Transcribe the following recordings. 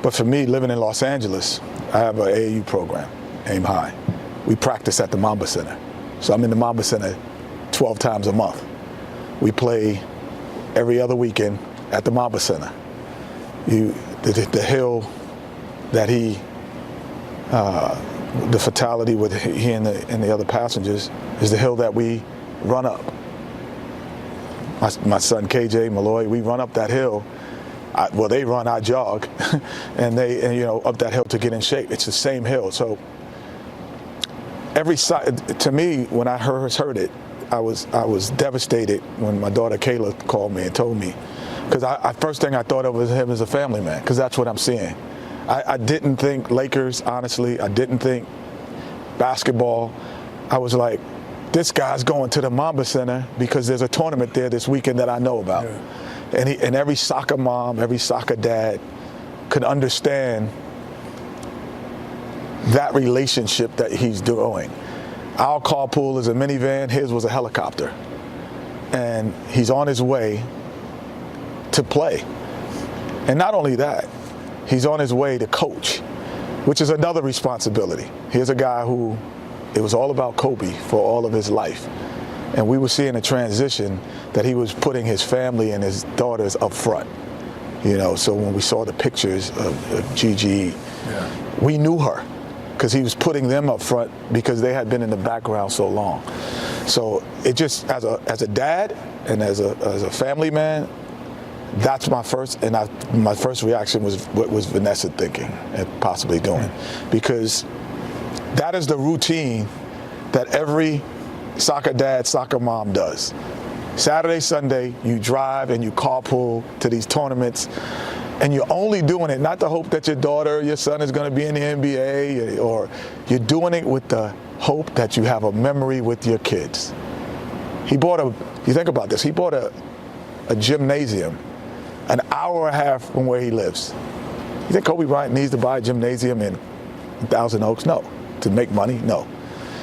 But for me, living in Los Angeles, I have an AAU program, Aim High. We practice at the Mamba Center. So I'm in the Mamba Center 12 times a month. We play every other weekend at the Mamba Center. The hill that the fatality with he and the other passengers is the hill that we run up. My son KJ Malloy, we run up that hill. They run, I jog, and up that hill to get in shape. It's the same hill. So to me, when I heard it, I was devastated when my daughter Kayla called me and told me, because first thing I thought of was him as a family man, because that's what I'm seeing. I didn't think Lakers, honestly. I didn't think basketball. I was like, this guy's going to the Mamba Center because there's a tournament there this weekend that I know about. Yeah. And every soccer mom, every soccer dad could understand that relationship that he's doing. Our carpool is a minivan, his was a helicopter. And he's on his way to play. And not only that, he's on his way to coach, which is another responsibility. Here's a guy who, it was all about Kobe for all of his life. And we were seeing a transition that he was putting his family and his daughters up front. So when we saw the pictures of Gigi, we knew her because he was putting them up front because they had been in the background so long. So it just, as a dad and as a family man, that's my first, my first reaction was what was Vanessa thinking and possibly doing, because that is the routine that every soccer dad, soccer mom does. Saturday, Sunday, you drive and you carpool to these tournaments, and you're only doing it not to hope that your daughter or your son is going to be in the NBA, or you're doing it with the hope that you have a memory with your kids. You think about this, he bought a gymnasium an hour and a half from where he lives. You think Kobe Bryant needs to buy a gymnasium in Thousand Oaks? No. To make money? No.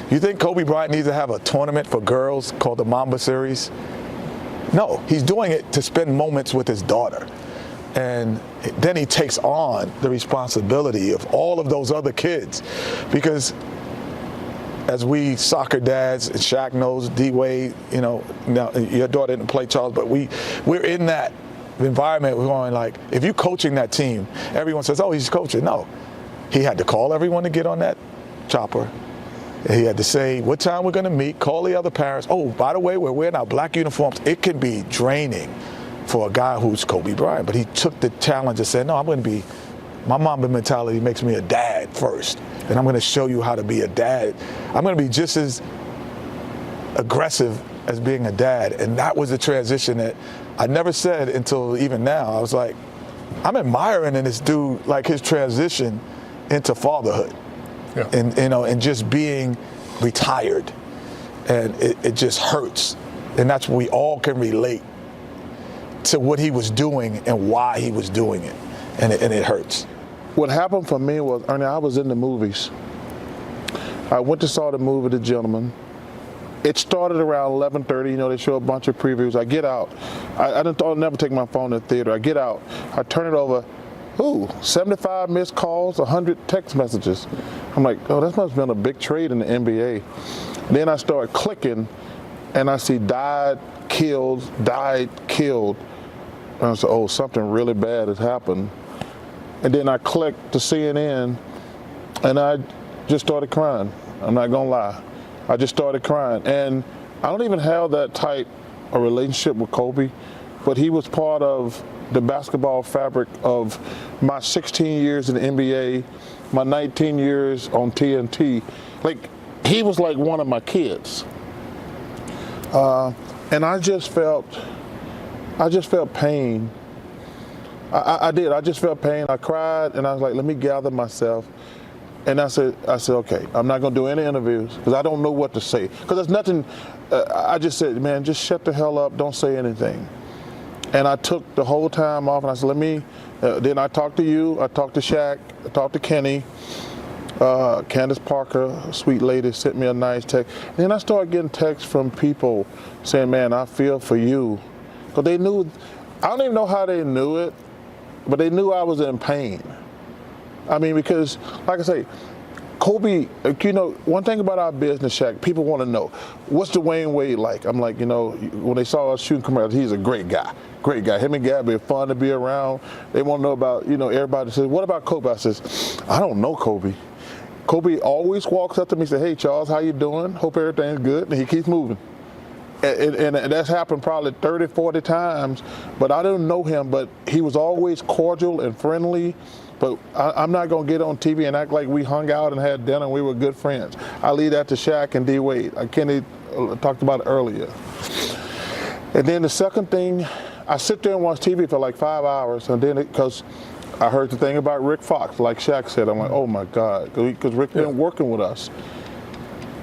You think Kobe Bryant needs to have a tournament for girls called the Mamba Series? No. He's doing it to spend moments with his daughter. And then he takes on the responsibility of all of those other kids, because as we soccer dads, and Shaq knows, D-Wade, now your daughter didn't play, Charles, but we're in that environment. We're going like, if you're coaching that team, everyone says, oh, he's coaching. No. He had to call everyone to get on that chopper. He had to say what time we're going to meet, call the other parents. Oh, by the way, we're wearing our black uniforms. It can be draining for a guy who's Kobe Bryant, but he took the challenge and said, no, my Mamba mentality makes me a dad first, and I'm going to show you how to be a dad. I'm going to be just as aggressive as being a dad. And that was the transition that I never said until even now. I was like, I'm admiring in this dude, like his transition into fatherhood. Yeah. And just being retired. And it just hurts. And that's what we all can relate to, what he was doing and why he was doing it. And it hurts. What happened for me was, Ernie, I was in the movies. I went to saw the movie The Gentleman. It started around 11:30. They show a bunch of previews. I get out. I didn't thought I'd never take my phone to the theater. I get out. I turn it over. 75 missed calls, 100 text messages. I'm like, oh, that must have been a big trade in the NBA. Then I start clicking, and I see died, killed. And I said, oh, something really bad has happened. And then I clicked to CNN, and I just started crying. I'm not gonna lie. I just started crying. And I don't even have that tight a relationship with Kobe, but he was part of the basketball fabric of my 16 years in the NBA, my 19 years on TNT. Like, he was like one of my kids. And I just felt pain. I did. I just felt pain. I cried, and I was like, let me gather myself. And I said, okay, I'm not going to do any interviews because I don't know what to say. Because there's nothing, I just said, man, just shut the hell up. Don't say anything. And I took the whole time off, and I said, then I talked to you, I talked to Shaq, I talked to Kenny. Candace Parker, a sweet lady, sent me a nice text. And then I started getting texts from people saying, man, I feel for you. Because they knew, I don't even know how they knew it, but they knew I was in pain. I mean, because, like I say, Kobe, you know, one thing about our business, Shaq, people want to know, what's Dwayne Wade like? I'm like, you know, when they saw us shooting commercials, he's a great guy. Great guy. Him and Gabby are fun to be around. They want to know about, you know, everybody says, what about Kobe? I says, I don't know Kobe. Kobe always walks up to me and says, hey, Charles, how you doing? Hope everything's good. And he keeps moving. And that's happened probably 30, 40 times, but I didn't know him, but he was always cordial and friendly. But I'm not going to get on TV and act like we hung out and had dinner and we were good friends. I leave that to Shaq and D. Wade. Kenny talked about it earlier. And then the second thing, I sit there and watch TV for like 5 hours, and then because I heard the thing about Rick Fox, like Shaq said, I'm like, oh my God, because Rick been working with us.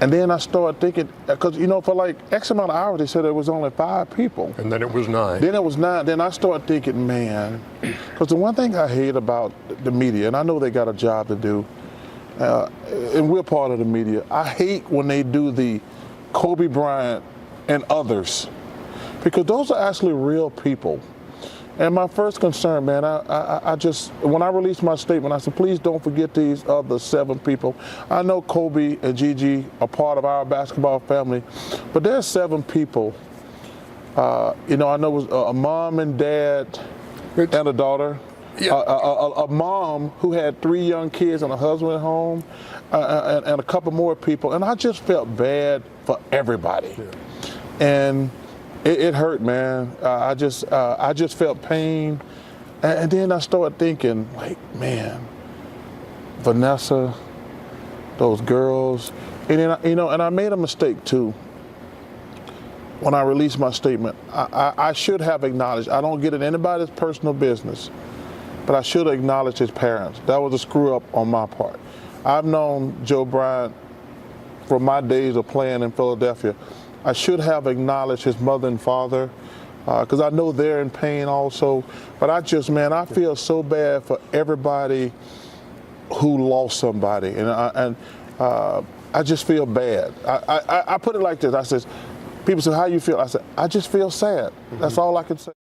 And then I started thinking, because, you know, for like X amount of hours, they said there was only 5 people. And then it was 9. Then it was 9. Then I started thinking, man, because the one thing I hate about the media, and I know they got a job to do, and we're part of the media, I hate when they do the Kobe Bryant and others, because those are actually real people. And my first concern, man, I just, when I released my statement, I said, please don't forget these other 7 people. I know Kobe and Gigi are part of our basketball family, but there's 7 people. You know, I know it was a mom and dad and a daughter. Yeah. A mom who had 3 young kids and a husband at home, and a couple more people. And I just felt bad for everybody. Yeah. And it hurt, man. I just felt pain, and then I started thinking, like, man, Vanessa, those girls, and then you know, and I made a mistake too. When I released my statement, I should have acknowledged. I don't get in anybody's personal business, but I should acknowledge his parents. That was a screw up on my part. I've known Joe Bryant from my days of playing in Philadelphia. I should have acknowledged his mother and father, because I know they're in pain also. But I just, man, I feel so bad for everybody who lost somebody, and I just feel bad. I put it like this. I said, people say, how you feel? I said, I just feel sad. That's all I can say.